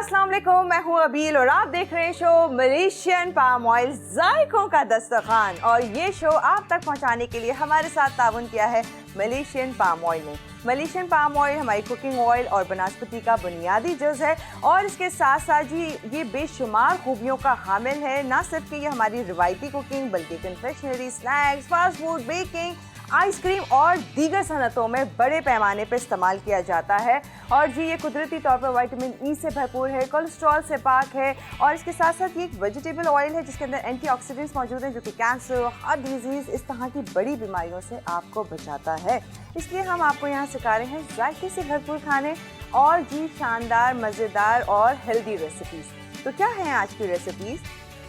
अस्सलाम वालेकुम, मैं हूँ अबील और आप देख रहे हैं शो मलेशियन पाम ऑयल जायकों का दस्तरखान। और ये शो आप तक पहुँचाने के लिए हमारे साथ ताउन किया है मलेशियन पाम ऑयल ने। मलेशियन पाम ऑयल हमारी कुकिंग ऑयल और बनास्पति का बुनियादी जुज़ है और इसके साथ साथ जी ये बेशुमार खूबियों का हामिल है। ना सिर्फ कि ये हमारी रिवायती कुकिंग बल्कि confectionery, snacks, fast food, baking, ice cream और दीगर सनतों में बड़े पैमाने पर इस्तेमाल किया जाता है। और जी ये कुदरती तौर पर विटामिन ई से भरपूर है, कोलेस्ट्रॉल से पाक है और इसके साथ साथ ये एक वेजिटेबल ऑयल है जिसके अंदर एंटीऑक्सीडेंट्स मौजूद हैं जो कि कैंसर, हार्ट डिजीज़, इस तरह की बड़ी बीमारियों से आपको बचाता है। इसलिए हम आपको यहाँ सिखा रहे हैं जायके से भरपूर खाने और जी शानदार, मज़ेदार और हेल्दी रेसिपीज़। तो क्या हैं आज की रेसिपीज़?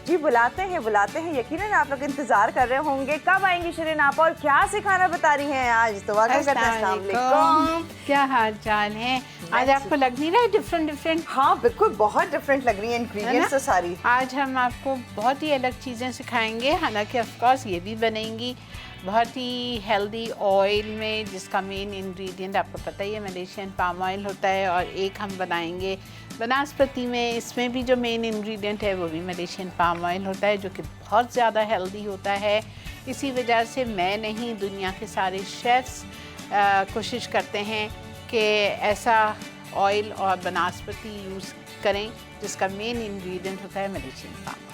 जी बुलाते हैं, यकीनन आप लोग इंतजार कर रहे होंगे कब आएंगी शिरीन आप और क्या सिखाना बता रही हैं आज। तो अस्सलाम वालेकुम, क्या हाल चाल है? आज आपको लग नहीं रहा है डिफरेंट? हाँ बिल्कुल, बहुत डिफरेंट लग रही है इंग्रेडिएंट्स तो सारी। आज हम आपको बहुत ही अलग चीज़ें सिखाएंगे, हालांकि ऑफ कोर्स ये भी बनेंगी बहुत ही हेल्दी ऑयल में, जिसका मेन इंग्रेडिएंट आपको पता ही है मलेशियन पाम ऑयल होता है। और एक हम बनाएंगे बनास्पति में, इसमें भी जो मेन इंग्रेडिएंट है वो भी मलेशियन पाम ऑयल होता है जो कि बहुत ज़्यादा हेल्दी होता है। इसी वजह से मैं नहीं, दुनिया के सारे शेफ्स कोशिश करते हैं कि ऐसा ऑयल और बनास्पति यूज़ करें जिसका मेन इंग्रेडिएंट होता है मलेशियन पाम ऑयल।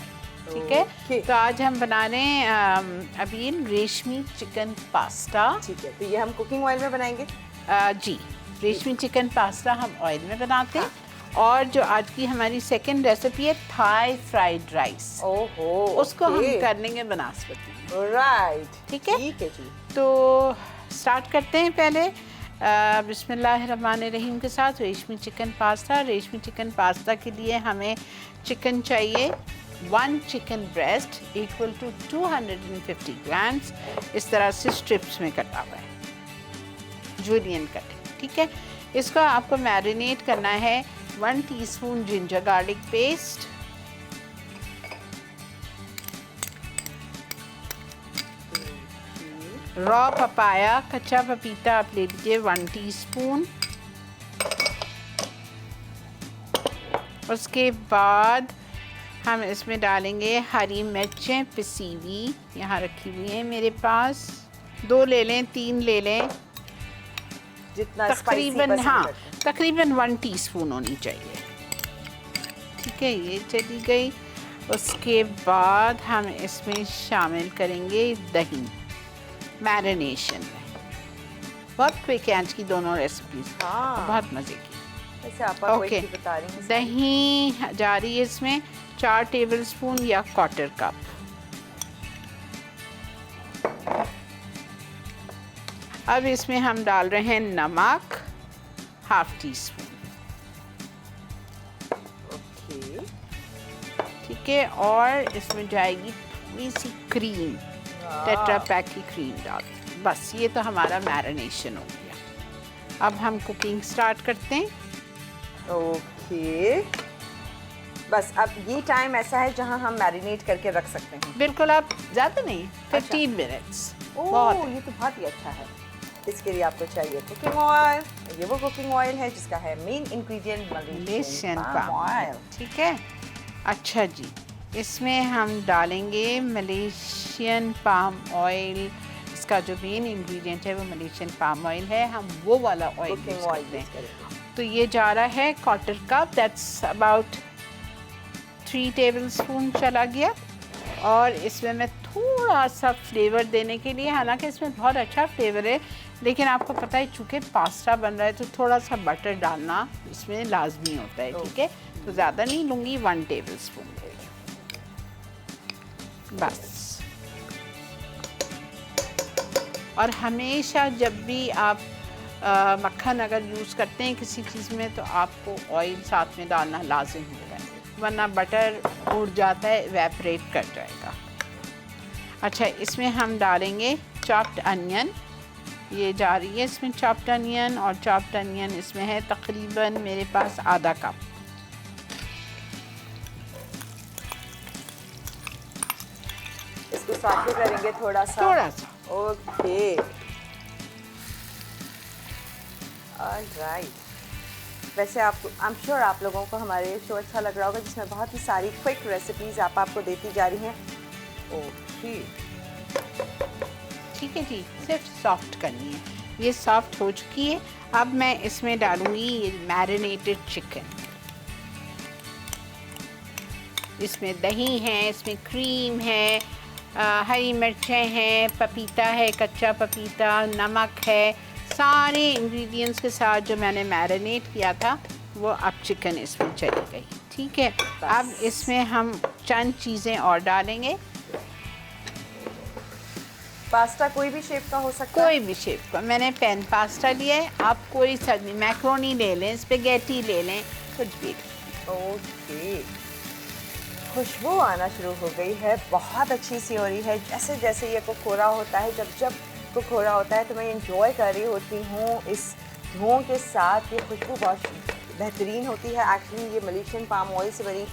ठीक है, तो आज हम बना रहे हैं अभी रेशमी चिकन पास्ता। ठीक है, तो ये हम कुकिंग ऑयल में बनाएंगे। जी, रेशमी चिकन पास्ता हम ऑयल में बनाते हैं। और जो आज की हमारी सेकंड रेसिपी है थाई फ्राइड राइस, उसको हम कर लेंगे बनास्पति। राइट, ठीक है जी। तो स्टार्ट करते हैं पहले बिस्मिल्लाहिर्रहमानिर्रहीम के साथ रेशमी चिकन पास्ता। रेशमी चिकन पास्ता के लिए हमें चिकन चाहिए 1 chicken breast equal to 250 grams, इस तरह से स्ट्रिप्स में कटा हुआ है, जूलियन कट। ठीक है, इसको आपको मैरिनेट करना है 1 teaspoon ginger garlic paste, raw papaya, कच्चा पपीता आप ले लीजिए 1 टीस्पून। उसके बाद हम इसमें डालेंगे हरी मिर्चें पिसी हुई, यहाँ रखी हुई हैं मेरे पास, 2 ले लें 3 ले लें, जितना तकरीबन, हाँ तकरीबन 1 टीस्पून होनी चाहिए। ठीक है, ये चली गई। उसके बाद हम इसमें शामिल करेंगे दही मैरिनेशन में। बहुत क्विक है आज की दोनों रेसिपीज, बहुत मज़े की। ओके, बता रही हैं दही जा रही है इसमें 4 टेबलस्पून या 1/4 कप। अब इसमें हम डाल रहे हैं नमक 1/2 टीस्पून। ओके, ठीक है, और इसमें जाएगी थोड़ी सी क्रीम, टेट्रा पैक की क्रीम डाल। बस ये तो हमारा मैरिनेशन हो गया। अब हम कुकिंग स्टार्ट करते हैं। ओके, बस अब ये टाइम ऐसा है जहां हम मैरिनेट करके रख सकते हैं। बिल्कुल, आप ज़्यादा नहीं, 15 मिनट्स। बहुत, ये तो बहुत ही अच्छा है। इसके लिए आपको चाहिए कुकिंग ऑयल, ये वो कुकिंग ऑयल है जिसका है main ingredient Malaysian palm oil. ठीक है, अच्छा जी, इसमें हम डालेंगे मलेशियन पाम ऑयल। इसका जो मेन इंग्रेडिएंट है वो मलेशियन पाम ऑयल है, हम वो वाला ऑयल यूज़ करते हैं। तो ये जा रहा है 1/4 कप, दैट्स अबाउट 3 टेबलस्पून चला गया। और इसमें मैं थोड़ा सा फ्लेवर देने के लिए, हालांकि इसमें बहुत अच्छा फ्लेवर है, लेकिन आपको पता है चूँकि पास्ता बन रहा है तो थोड़ा सा बटर डालना इसमें लाजमी होता है। ठीक है, तो ज़्यादा नहीं लूँगी, 1 टेबलस्पून बस। और हमेशा जब भी आप मक्खन अगर यूज़ करते हैं किसी चीज़ में तो आपको ऑयल साथ में डालना लाजिम होता है, वरना बटर उड़ जाता है, इवेपोरेट कर जाएगा। अच्छा, इसमें हम डालेंगे चॉप्ड अनियन, ये जा रही है इसमें चॉप्ड अनियन, और चॉप्ड अनियन इसमें है तकरीबन मेरे पास आधा कप। इसको साथ करेंगे थोड़ा सा। Okay, alright. वैसे आप आई एम श्योर आप लोगों को हमारे शो अच्छा लग रहा होगा, जिसमें बहुत ही सारी क्विक रेसिपीज़ आपको देती जा रही हैं। ओके, ठीक है जी, सिर्फ सॉफ्ट करनी है। ये सॉफ्ट हो चुकी है। अब मैं इसमें डालूंगी ये मैरिनेटेड चिकन। इसमें दही है, इसमें क्रीम है, हरी मिर्चें हैं, पपीता है, कच्चा पपीता, नमक है। सारे इंग्रेडिएंट्स के साथ जो मैंने मैरिनेट किया था वो अब चिकन इसमें चली गई। ठीक है, अब इसमें हम चंद चीज़ें और डालेंगे। पास्ता कोई भी शेप का हो सकता है? कोई भी शेप का। मैंने पैन पास्ता लिया है, आप कोई सा भी, मैक्रोनी ले लें, स्पेगेटी ले लें, कुछ भी। ओके, खुशबू आना शुरू हो गई है, बहुत अच्छी सी हो रही है। जैसे जैसे ये कुक हो रहा होता है, जब जब कुक हो रहा होता है तो मैं इंजॉय कर रही होती हूँ इस धुओं के साथ। ये खुशबू बहुत बेहतरीन होती है। एक्चुअली ये मलेशियन पाम ऑयल से बनी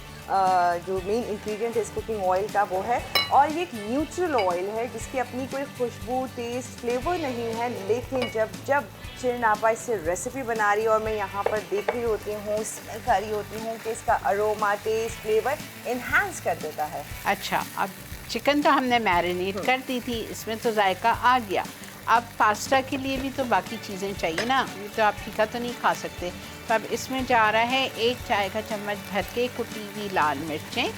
जो मेन इंग्रेडिएंट है इस कुकिंग ऑयल का वो है, और ये एक न्यूट्रल ऑयल है जिसकी अपनी कोई खुशबू, टेस्ट, फ्लेवर नहीं है। लेकिन जब जब शिरीन आपा इससे रेसिपी बना रही है और मैं यहाँ पर देख रही होती हूँ, स्मेल कर रही होती हूँ कि इसका अरोमा, टेस्ट, फ्लेवर इन्हांस कर देता है। अच्छा, अब चिकन तो हमने मैरिनेट कर दी थी, इसमें तो जायका आ गया। अब पास्ता के लिए भी तो बाकी चीज़ें चाहिए ना, ये तो आप फीका तो नहीं खा सकते। तो अब इसमें जा रहा है 1 चाय का चम्मच भर के कुटी हुई लाल मिर्चें,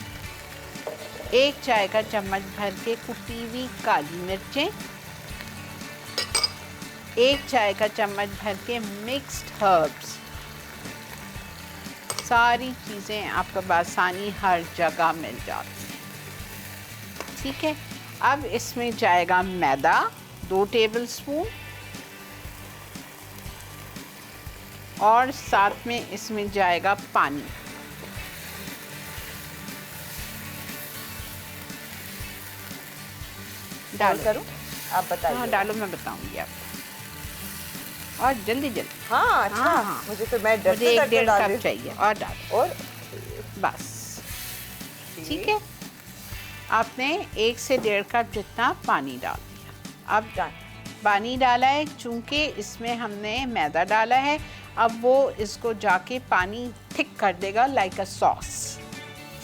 1 चाय का चम्मच भर के कुटी हुई काली मिर्चें, 1 चाय का चम्मच भर के मिक्स्ड हर्ब्स। सारी चीज़ें आपको बासानी हर जगह मिल जाती हैं। ठीक है, अब इसमें जाएगा मैदा 2 टेबलस्पून, और साथ में इसमें जाएगा पानी। डाल करूँ? आप बताइए। हाँ डालो, मैं बताऊंगी आपको। और जल्दी जल्दी। हाँ अच्छा, हाँ। मुझे तो मैं मुझे डरते 1-1.5 डाल कप रही चाहिए और डालो। और बस ठीक है, आपने 1 से 1.5 कप जितना पानी डाल दिया। अब पानी डाला है, चूँकि इसमें हमने मैदा डाला है, अब वो इसको जाके पानी थिक कर देगा लाइक अ सॉस।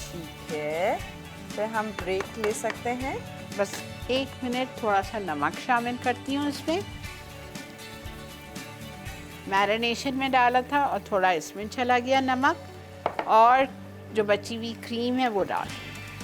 ठीक है, फिर हम ब्रेक ले सकते हैं। बस 1 मिनट थोड़ा सा नमक शामिल करती हूँ इसमें। मैरिनेशन में डाला था और थोड़ा इसमें चला गया नमक, और जो बची हुई क्रीम है वो डाल।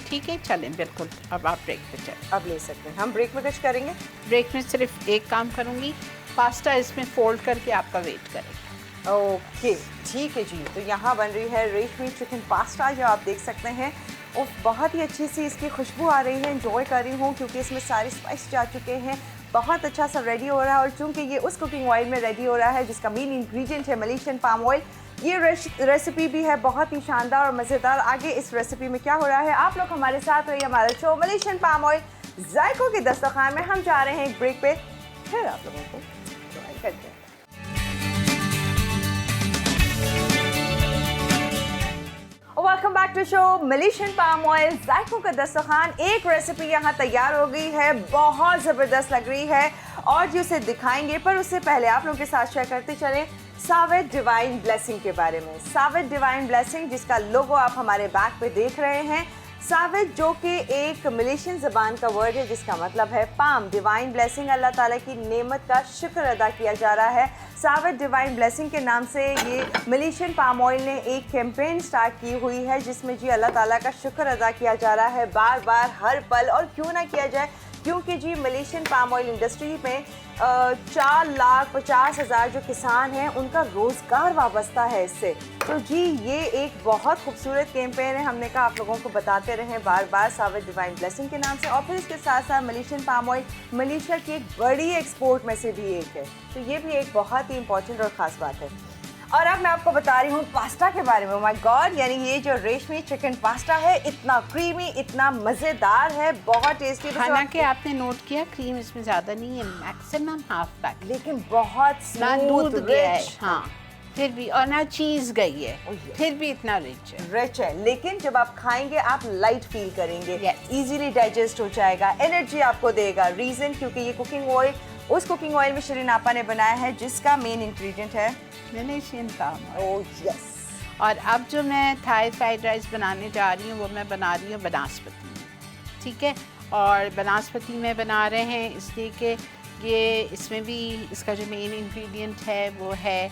ठीक है, चलें बिल्कुल। अब आप ब्रेक पे चलें। अब ले सकते हैं हम। ब्रेक में कुछ करेंगे? ब्रेक में सिर्फ एक काम करूँगी, पास्ता इसमें फोल्ड करके आपका वेट करेगा। ओके ठीक है जी। तो यहाँ बन रही है रेशमी चिकन पास्ता, जो आप देख सकते हैं। और बहुत ही अच्छी सी इसकी खुशबू आ रही है, एंजॉय कर रही हूँ क्योंकि इसमें सारे स्पाइस जा चुके हैं। बहुत अच्छा सा रेडी हो रहा है, और चूँकि ये उस कुकिंग ऑयल में रेडी हो रहा है जिसका मेन इंग्रेडिएंट है मलेशियन पाम ऑयल, ये रेसिपी भी है बहुत ही शानदार और मज़ेदार। आगे इस रेसिपी में क्या हो रहा है, आप लोग हमारे साथ रहिए। हमारा शो मलेशियन पाम ऑयल जायकों के दस्तरखान में हम जा रहे हैं एक ब्रेक पे, फिर आप लोगों को ज्वाइन करते हैं। Welcome back to show Malaysian palm oil जायकों का दस्तरखान। एक रेसिपी यहाँ तैयार हो गई है, बहुत ज़बरदस्त लग रही है और जो उसे दिखाएंगे, पर उससे पहले आप लोगों के साथ शेयर करते चलें सावेद डिवाइन ब्लेसिंग के बारे में। सावेद डिवाइन ब्लेसिंग, जिसका लोगो आप हमारे बैक पे देख रहे हैं। सावेद जो कि एक मलेशियन ज़बान का वर्ड है जिसका मतलब है पाम। डिवाइन ब्लेसिंग, अल्लाह ताला की नेमत का शुक्र अदा किया जा रहा है। सावेद डिवाइन ब्लेसिंग के नाम से ये मलेशियन पाम ऑयल ने एक कैंपेन स्टार्ट की हुई है जिसमें जी अल्लाह ताला का शुक्र अदा किया जा रहा है बार बार, हर पल। और क्यों ना किया जाए, क्योंकि जी मलेशियन पाम ऑयल इंडस्ट्री में 4,50,000 जो किसान हैं उनका रोज़गार वाबस्ता है इससे। तो जी ये एक बहुत खूबसूरत कैंपेन है, हमने कहा आप लोगों को बताते रहें बार बार सावेद डिवाइन ब्लेसिंग के नाम से। और फिर इसके साथ साथ मलेशियन पाम ऑयल मलेशिया की एक बड़ी एक्सपोर्ट में से भी एक है, तो ये भी एक बहुत ही इंपॉर्टेंट और ख़ास बात है। और अब मैं आपको बता रही हूँ पास्ता के बारे में। माय गॉड, यानी ये जो रेशमी चिकन पास्ता है इतना क्रीमी, इतना मज़ेदार है, बहुत टेस्टी। हालांकि आपने नोट किया क्रीम इसमें ज़्यादा नहीं है, मैक्सिमम हाफ पैक, लेकिन बहुत ना स्मूथ, दूध गया है, रिच। हाँ फिर भी, और ना चीज़ गई है, फिर भी इतना रिच है। रिच है, लेकिन जब आप खाएंगे आप लाइट फील करेंगे, Yes. इजीली डाइजेस्ट हो जाएगा, एनर्जी आपको देगा। रीज़न क्योंकि ये कुकिंग ऑयल उस कुकिंग ऑयल में शिरीन आपा ने बनाया है जिसका मेन इंग्रेडिएंट है Malaysian palm oil. Oh yes. और अब जो मैं थाई फ्राइड राइस बनाने जा रही हूँ वो मैं बना रही हूँ बनास्पति में, ठीक है। और बनास्पति में बना रहे हैं इसलिए कि ये इसमें भी इसका जो मेन इंग्रेडिएंट है वो है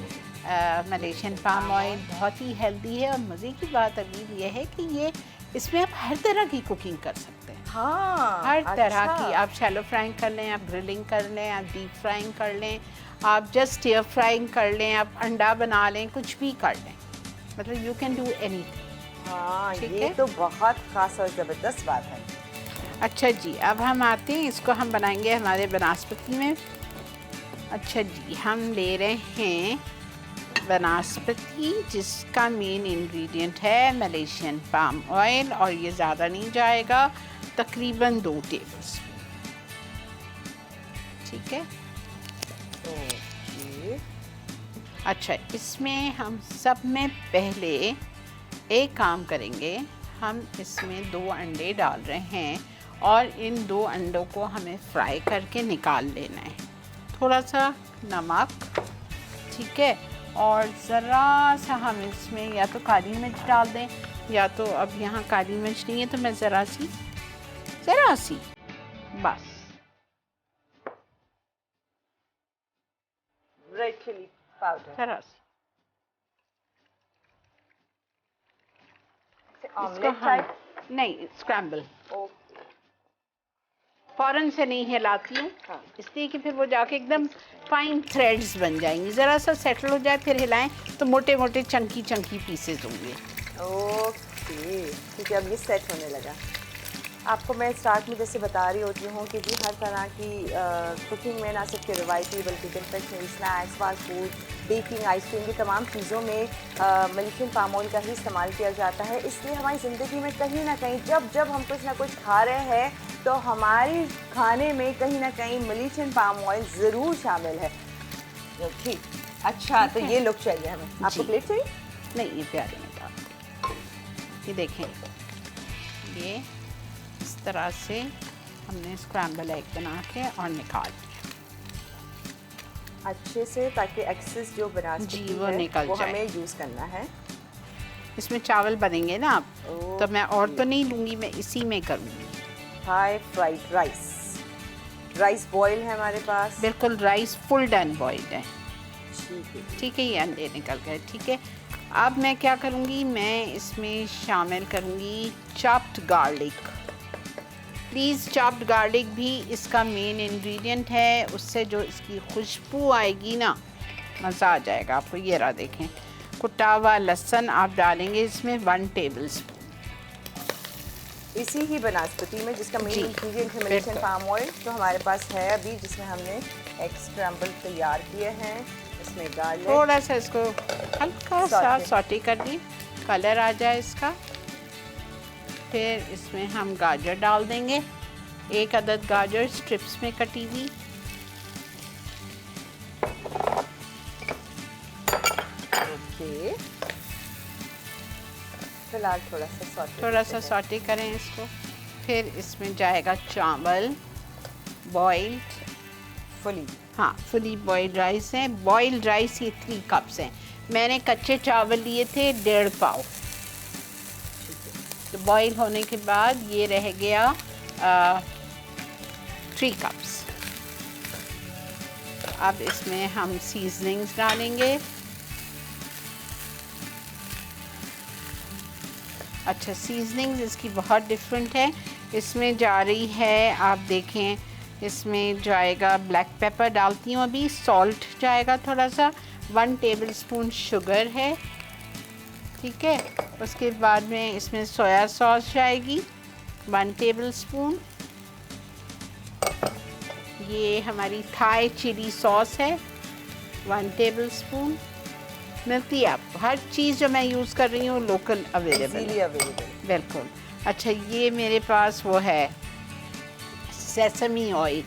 मलेशियन पाम ऑयल। बहुत ही हेल्दी है और मज़े की बात अभी ये है कि ये इसमें आप हर तरह की कुकिंग कर सकते हैं। हाँ, हर तरह अच्छा। की, आप शैलो फ्राइंग कर लें, आप ग्रिलिंग कर लें, आप डीप फ्राइंग कर लें, आप जस्ट स्टियर फ्राइंग कर लें, आप अंडा बना लें, कुछ भी कर लें, मतलब यू कैन डू एनीथिंग। हाँ, ठीक ये है। तो बहुत खास और ज़बरदस्त बात है। अच्छा जी, अब हम आते हैं, इसको हम बनाएंगे हमारे बनास्पति में। अच्छा जी, हम ले रहे हैं बनास्पति जिसका मेन इंग्रेडिएंट है मलेशियन पाम ऑयल, और ये ज़्यादा नहीं जाएगा, तकरीबन 2 टेबलस्पून, ठीक है। ओके। अच्छा, इसमें हम सब में पहले एक काम करेंगे, हम इसमें 2 अंडे डाल रहे हैं और इन 2 अंडों को हमें फ्राई करके निकाल लेना है। थोड़ा सा नमक, ठीक है, और ज़रा सा हम इसमें या तो काली मिर्च डाल दें, या तो अब यहाँ काली मिर्च नहीं है तो मैं ज़रा सी बस रेड चिली पाउडर। ज़रा सी इसको ऑमलेट हम टाइप। नहीं, स्क्रैम्बल ओके। फ़ौरन से नहीं हिलाती हूँ, हाँ। इसलिए कि फिर वो जाके एकदम फाइन थ्रेड्स बन जाएंगी। ज़रा सा सेटल हो जाए फिर हिलाएं तो मोटे मोटे चंकी पीसेस होंगे। ओके, ठीक है, अब ये सेट होने लगा। आपको मैं स्टार्ट में जैसे बता रही होती हूँ कि जी हर तरह की कुकिंग में ना सिर्फ के रवायती बल्कि confectionery, snacks, fast food, baking, ice cream, ये तमाम चीज़ों में मलेशियन पाम ऑयल का ही इस्तेमाल किया जाता है। इसलिए हमारी ज़िंदगी में कहीं ना कहीं जब हम कुछ ना कुछ खा रहे हैं तो हमारे खाने में कहीं ना कहीं मलेशियन पाम ऑयल ज़रूर शामिल है। ठीक, अच्छा, तो ये लुक चाहिए हमें। आपको जी। प्लेट चाहिए? नहीं, ये प्यारे में डाल, ये देखें, ये इस तरह से हमने स्क्रैम्बल एग बना के और निकाल दिया अच्छे से, ताकि एक्सेस जो बना जी, वो निकल वो जाए। हमें यूज़ करना है। इसमें चावल बनेंगे ना अब, तो मैं और ओके। तो नहीं लूँगी, मैं इसी में करूँगी। Thai fried rice, rice boil है हमारे पास। बिल्कुल, राइस फुल डन बॉइल्ड है, ठीक है। ठीक है, ये अंडे निकल गए, ठीक है। अब मैं क्या करूँगी, मैं इसमें शामिल करूँगी chopped garlic. Please, chopped garlic भी इसका मेन इंग्रेडिएंट है, उससे जो इसकी खुशबू आएगी ना, मज़ा आ जाएगा आपको। ये रहा देखें, कुटा हुआ लहसुन आप डालेंगे इसमें 1 टेबलस्पून, इसी ही बनास्पति में जिसका मेन जी, इंग्रेडिएंट है मलेशियन बिल्कुल। पाम ऑयल, जो हमारे पास है अभी, जिसमें हमने एग स्क्रैम्बल तैयार किए हैं। इसमें गार्लिक, थोड़ा सा इसको हल्का सा सौटे। सौटे कर दी, कलर आ जाए इसका। फिर इसमें हम गाजर डाल देंगे, 1 अदद गाजर स्ट्रिप्स में कटी हुई। ओके, फिलहाल थोड़ा सा सौटे करें इसको। फिर इसमें जाएगा चावल बॉइल्ड, फुली। हाँ, फुली बॉइल्ड राइस है। बॉइल्ड राइस ये 3 कप्स हैं। मैंने कच्चे चावल लिए थे 1.5 पाव, तो बॉईल होने के बाद ये रह गया 3 कप्स। अब इसमें हम सीजनिंग्स डालेंगे। अच्छा, सीजनिंग्स इसकी बहुत डिफरेंट है। इसमें जा रही है, आप देखें, इसमें जाएगा ब्लैक पेपर डालती हूँ अभी, सॉल्ट जाएगा थोड़ा सा, 1 टेबलस्पून शुगर है, ठीक है। उसके बाद में इसमें सोया सॉस जाएगी 1 टेबलस्पून। ये हमारी थाई चिली सॉस है 1 टेबलस्पून। मिलती है आपको हर चीज़ जो मैं यूज़ कर रही हूँ लोकल अवेलेबल इजीली है, अवेलेबल। बिल्कुल। अच्छा, ये मेरे पास वो है सेसमी ऑयल,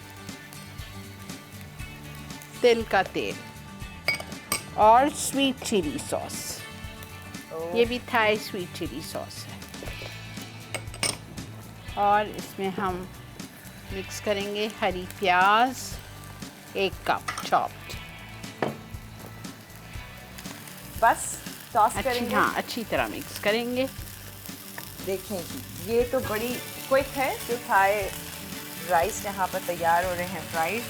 तिल का तेल, और स्वीट चिली सॉस, ये भी थाई स्वीट चिली सॉस है। और इसमें हम मिक्स करेंगे हरी प्याज, 1 कप चॉप्ड। बस टॉस अच्छी, करेंगे। हाँ, अच्छी तरह मिक्स करेंगे। देखें जी, ये तो बड़ी क्विक है। जो थाई राइस यहाँ पर तैयार हो रहे हैं फ्राइड।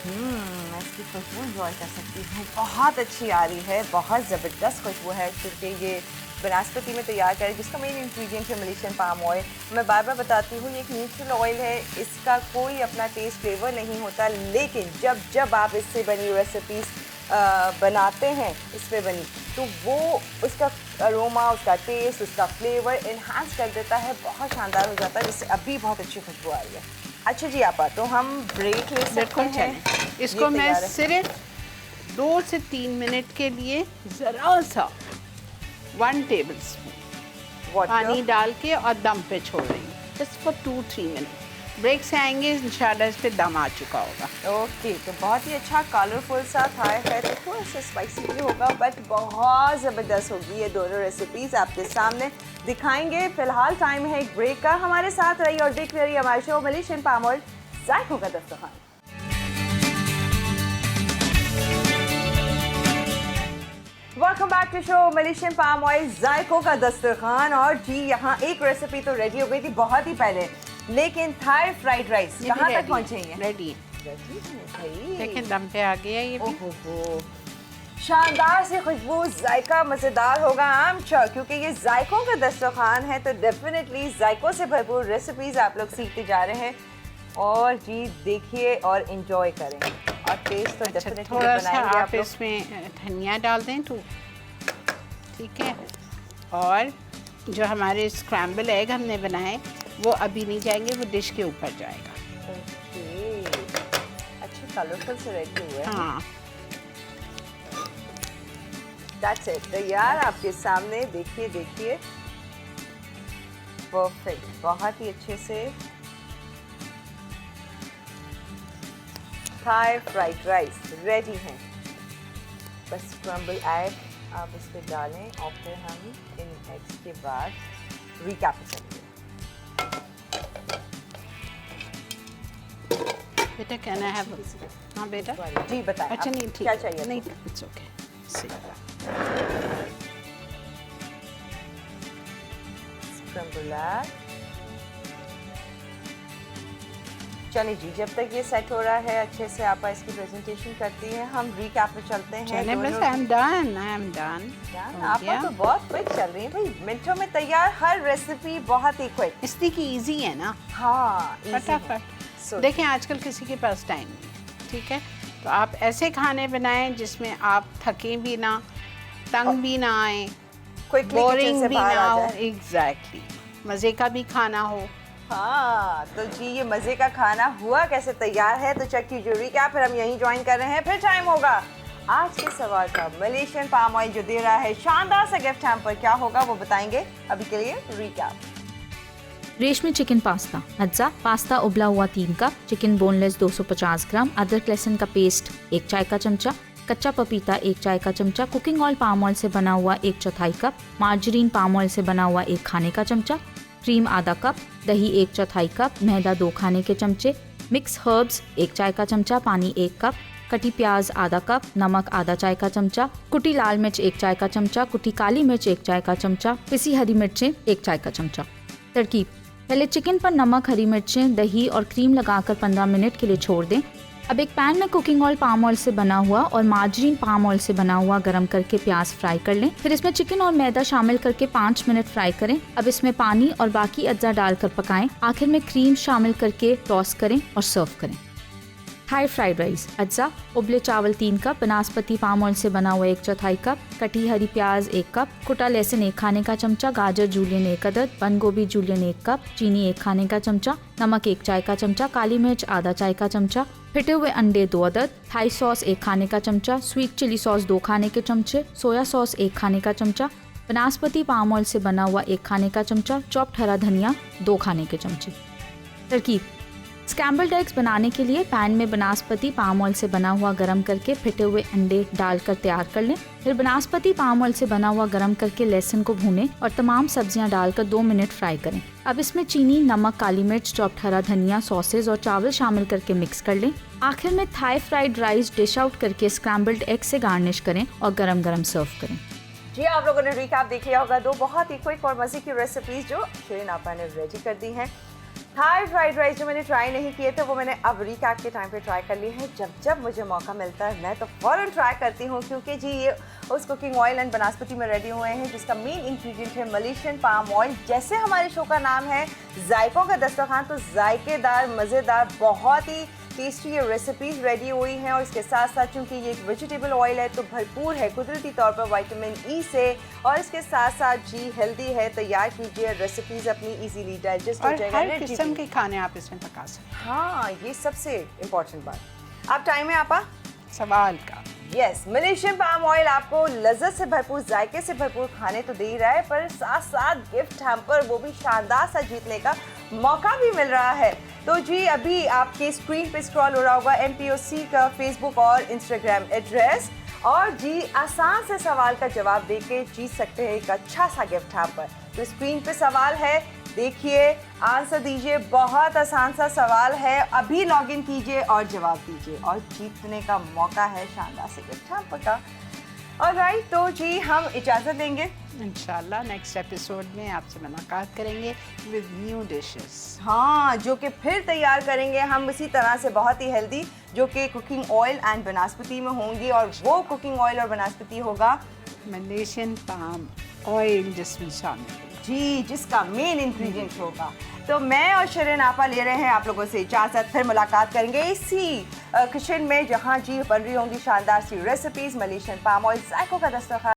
मैं इसकी खुशबू इंजॉय कर सकती हूँ, बहुत अच्छी आ रही है, बहुत ज़बरदस्त खुशबू है, क्योंकि ये बनास्पति में तैयार करें जिसका मेन इंग्रेडिएंट है मलेशियन पाम ऑयल। मैं बार बार बताती हूँ, ये एक नेचुरल ऑयल है, इसका कोई अपना टेस्ट फ्लेवर नहीं होता, लेकिन जब आप इससे बनी रेसिपीज़ बनाते हैं, इस पे बनी, तो वो उसका अरोमा, उसका टेस्ट, उसका फ्लेवर इन्हांस कर देता है, बहुत शानदार हो जाता है, जिससे अभी बहुत अच्छी खुशबू आ रही है। अच्छा जी आपा, तो हम ब्रेक ले सकते हैं। इसको मैं सिर्फ 2 से 3 मिनट के लिए ज़रा सा 1 टेबल स्पून पानी डाल के और दम पे छोड़ रही हूँ, जस्ट फॉर 2-3 मिनट। ब्रेक से आएंगे इंशाल्लाह इस पे दम आ चुका होगा। ओके, तो बहुत ही अच्छा कलरफुल सा थाई है, तो थोड़ा सा स्पाइसी भी होगा, बट बहुत ज़बरदस्त होगी। ये दोनों रेसिपीज़ आपके सामने दिखाएंगे। फिलहाल टाइम है एक ब्रेक का। हमारे साथ रहिए और देखते रहिए हमारे शो मलेशियन पाम ऑयल जायकों का दस्तरखान। Welcome back to show Malaysian palm oil जायकों का दस्तरखान। और जी यहाँ एक रेसिपी तो रेडी हो गई थी बहुत ही पहले, लेकिन थाई फ्राइड राइस कहाँ तक पहुँचे हैं? रेडी है, लेकिन दम पे आ गया ये भी। ओहो, शानदार सी खुशबू, जायका मज़ेदार होगा आम श्योर, क्योंकि ये जायकों का दस्तरखान है, तो डेफिनेटली जायकों से भरपूर रेसिपीज़ आप लोग सीखते जा रहे हैं। और जी देखिए और इंजॉय करें, और टेस्ट तो डेफिनेटली थोड़ा सा बनाएंगे आप इसमें धनिया डाल दें तो ठीक है। और जो हमारे स्क्रैम्बल एग हमने बनाए वो अभी नहीं जाएंगे, वो डिश के ऊपर जाएगा। ओके, अच्छे कलरफुल से रेडी हुए हैं। हाँ, दैट्स इट, तैयार आपके सामने। देखिए देखिए, परफेक्ट, बहुत ही अच्छे से थाई फ्राइड राइस रेडी हैं। बस स्क्रम्बल एग आप इस पर डालें और फिर हम इन एग्स के बाद रिकैप करेंगे। बेटा कैन आई हैव? हाँ बेटा, जी बताएं। अच्छा आप नहीं ठीक, क्या चाहिए? नहीं, इट्स ओके। Scramble egg. चलिए जी, जब तक ये सेट हो रहा है अच्छे से, आप इसकी प्रेजेंटेशन करती हैं, हम रिकैप पे चलते हैं। चलिए बस, आई एम डन। आप तो बहुत क्विक चल रही हैं भाई, मिनटों में तैयार, हर रेसिपी बहुत ही क्विक। इसलिए कि इजी है ना, हाँ, फटाफट। देखें आजकल किसी के पास टाइम नहीं, ठीक है, तो आप ऐसे खाने बनाएं जिसमें आप थकें भी ना, तंग भी ना आए, बोरिंग भी ना हो। एग्जैक्टली, मज़े का भी खाना हो। हाँ, तो जी ये मज़े का खाना हुआ कैसे तैयार है, तो चेक कीजिए रिकैप, फिर हम यहीं ज्वाइन कर रहे हैं। फिर टाइम होगा आज के सवाल का। मलेशियन पाम ऑयल जो दे रहा है शानदार सा गिफ्ट हैम्पर, क्या होगा वो बताएंगे। अभी के लिए रिकैप। रेशमी चिकन पास्ता अज्जा पास्ता उबला हुआ 3 कप, चिकन बोनलेस 250 ग्राम, अदरक लहसुन का पेस्ट 1 चाय का चमचा, कच्चा पपीता 1 चाय का चमचा, कुकिंग ऑयल पाम ऑयल से बना हुआ 1/4 कप, मार्जरीन पाम ऑयल से बना हुआ 1 खाने का चमचा, क्रीम आधा कप, दही 1/4 कप, मैदा 2 खाने के चमचे, मिक्स हर्ब्स 1 चाय का चमचा, पानी 1 कप, कटी प्याज आधा कप, नमक आधा चाय का चमचा, कुटी लाल मिर्च 1 चाय का चमचा, कुटी काली मिर्च 1 चाय का चमचा, पिसी हरी मिर्चें 1 चाय का चमचा। तरकीब: पहले चिकन पर नमक, हरी मिर्चें, दही और क्रीम लगाकर 15 मिनट के लिए छोड़ दें। अब एक पैन में कुकिंग ऑयल पाम ऑयल से बना हुआ और मार्जरीन पाम ऑयल से बना हुआ गरम करके प्याज फ्राई कर लें। फिर इसमें चिकन और मैदा शामिल करके 5 मिनट फ्राई करें। अब इसमें पानी और बाकी अज्जा डालकर पकाएं। आखिर में क्रीम शामिल करके टॉस करें और सर्व करें। थाई फ्राइड राइस अज्जा: उबले चावल 3 कप, बनास्पति पाम ऑयल से बना हुआ 1/4 कप, कटी हरी प्याज 1 कप, कुटा लहसुन 1 खाने का चमचा, गाजर जूलियन 1 अदद, बंद गोभी जूलियन 1 कप, चीनी 1 खाने का चमचा, नमक 1 चाय का चमचा, काली मिर्च आधा चाय का चमचा, फिटे हुए अंडे 2 अदद, थाई सॉस 1 खाने का चमचा, स्वीट चिली सॉस 2 खाने के चमचे, सोया सॉस 1 खाने का चमचा, बनास्पति पाम ऑयल से बना हुआ 1 खाने का चमचा, चॉप्ड हरा धनिया 2 खाने के चमचे। तरकीब: स्क्रैम्बल्ड एग्स बनाने के लिए पैन में बनास्पति पाम ऑयल से बना हुआ गरम करके फिटे हुए अंडे डालकर तैयार कर लें। फिर बनास्पति पाम ऑयल से बना हुआ गरम करके लहसुन को भूनें और तमाम सब्जियां डालकर 2 मिनट फ्राई करें। अब इसमें चीनी, नमक, काली मिर्च, चॉप्ड हरा धनिया, सॉसेज और चावल शामिल करके मिक्स कर लें। आखिर में Thai fried rice dish out करके स्क्रैम्बल्ड एग से गार्निश करें और गरम गरम सर्व करें। जी आप लोगों ने रिकैप देख लिया होगा, दो बहुत ही क्विक और मज़े की रेसिपीज जो शिरीन आपा ने रेडी कर दी हैं। थाई फ्राइड राइस जो मैंने ट्राई नहीं किए थे वो मैंने अब रिकैप के टाइम पे ट्राई कर लिए हैं। जब जब मुझे मौका मिलता है मैं तो फ़ौरन ट्राई करती हूँ, क्योंकि जी ये उस कुकिंग ऑयल एंड बनास्पति में रेडी हुए हैं जिसका मेन इंग्रेडिएंट है मलेशियन पाम ऑयल। जैसे हमारे शो का नाम है जायकों का दस्तरखान, तो जायकेदार मज़ेदार बहुत ही टेस्टी ये रेसिपीज़ रेडी हुई हैं। और इसके साथ साथ चूँकि ये एक वेजिटेबल ऑयल है तो भरपूर है कुदरती तौर पर विटामिन ई से, और इसके साथ साथ जी हेल्दी है। तैयार कीजिए रेसिपीज़ अपनी इजीली डाइजेस्ट हो जाएगा। हर किस्म के खाने आप इसमें पका सकते हैं। हाँ, ये सबसे इम्पोर्टेंट बात। अब टाइम है आपा सवाल का। यस, मलेशियन पाम ऑयल आपको लज्जत से भरपूर, जायके से भरपूर खाने तो दे ही रहा है, पर साथ साथ गिफ्ट हैम्पर वो भी शानदार सा जीतने का मौका भी मिल रहा है। तो जी अभी आपके स्क्रीन पे स्क्रॉल हो रहा होगा MPOC का फेसबुक और इंस्टाग्राम एड्रेस, और जी आसान से सवाल का जवाब देके जीत सकते हैं एक अच्छा सा गिफ्ट हैम्पर। तो स्क्रीन पे सवाल है, देखिए आंसर दीजिए, बहुत आसान सा सवाल है। अभी लॉगिन कीजिए और जवाब दीजिए और जीतने का मौका है शानदार से गिफ्ट हैम्पर का। ऑलराइट, तो जी हम इजाज़त देंगे। इंशाल्लाह नेक्स्ट एपिसोड में आपसे मुलाकात करेंगे विद न्यू डिशेस। हाँ, जो कि फिर तैयार करेंगे हम इसी तरह से बहुत ही हेल्दी, जो कि कुकिंग ऑयल एंड बनास्पति में होंगी, और वो कुकिंग ऑयल और बनास्पति होगा मलेशियन पाम ऑयल जिसमें शामिल है जी, जिसका मेन इंग्रेडिएंट होगा। तो मैं और शिरीन आपा ले रहे हैं आप लोगों से इजाज़त। फिर मुलाकात करेंगे इसी किचन में जहाँ जी बन रही होंगी शानदार सी रेसिपीज़, मलेशियन पाम ऑयल, जायकों का दस्तरखान।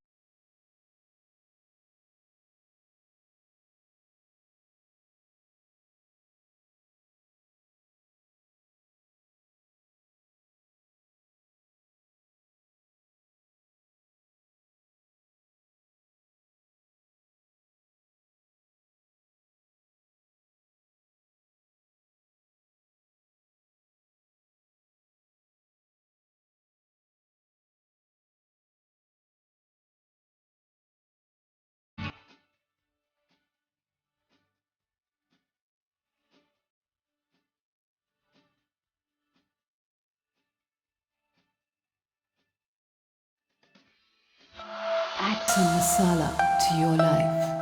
Add some masala to your life.